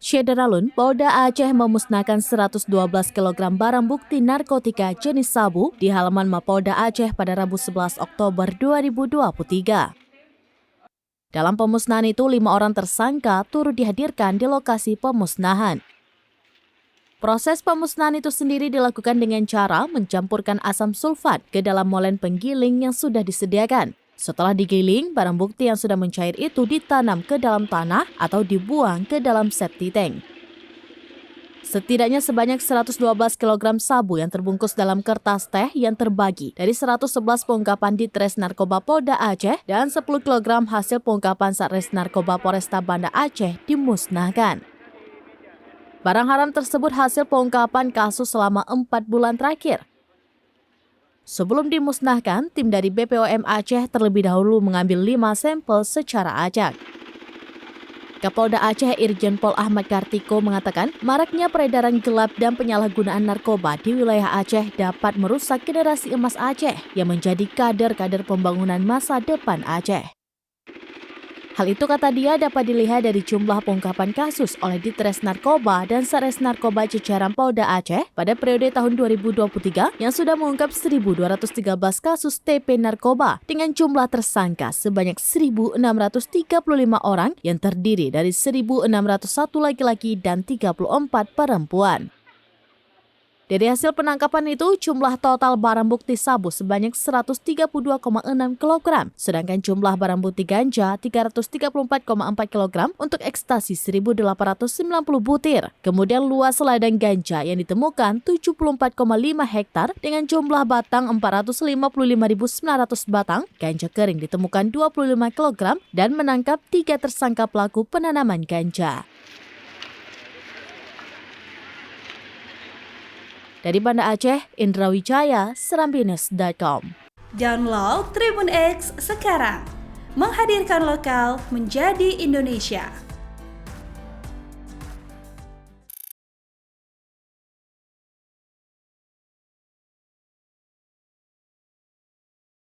Syederalun, Polda Aceh memusnahkan 112 kg barang bukti narkotika jenis sabu di halaman Mapolda Aceh pada Rabu 11 Oktober 2023. Dalam pemusnahan itu, 5 orang tersangka turut dihadirkan di lokasi pemusnahan. Proses pemusnahan itu sendiri dilakukan dengan cara mencampurkan asam sulfat ke dalam molen penggiling yang sudah disediakan. Setelah digiling, barang bukti yang sudah mencair itu ditanam ke dalam tanah atau dibuang ke dalam septic tank. Setidaknya sebanyak 112 kg sabu yang terbungkus dalam kertas teh yang terbagi dari 111 pengungkapan di Tres Narkoba Polda Aceh dan 10 kg hasil pengungkapan Satres Narkoba Polresta Banda Aceh dimusnahkan. Barang haram tersebut hasil pengungkapan kasus selama 4 bulan terakhir. Sebelum dimusnahkan, tim dari BPOM Aceh terlebih dahulu mengambil 5 sampel secara acak. Kapolda Aceh Irjen Pol Ahmad Kartiko mengatakan, maraknya peredaran gelap dan penyalahgunaan narkoba di wilayah Aceh dapat merusak generasi emas Aceh yang menjadi kader-kader pembangunan masa depan Aceh. Hal itu, kata dia, dapat dilihat dari jumlah pengungkapan kasus oleh Ditres Narkoba dan Satres Narkoba jajaran Polda Aceh pada periode tahun 2023 yang sudah mengungkap 1.213 kasus TP narkoba dengan jumlah tersangka sebanyak 1.635 orang yang terdiri dari 1.601 laki-laki dan 34 perempuan. Dari hasil penangkapan itu, jumlah total barang bukti sabu sebanyak 132,6 kg, sedangkan jumlah barang bukti ganja 334,4 kg untuk ekstasi 1.890 butir. Kemudian luas ladang ganja yang ditemukan 74,5 hektar dengan jumlah batang 455.900 batang, ganja kering ditemukan 25 kg dan menangkap 3 tersangka pelaku penanaman ganja. Dari Banda Aceh, Indra Wijaya, Serambines.com. Download Tribun X sekarang, menghadirkan lokal menjadi Indonesia.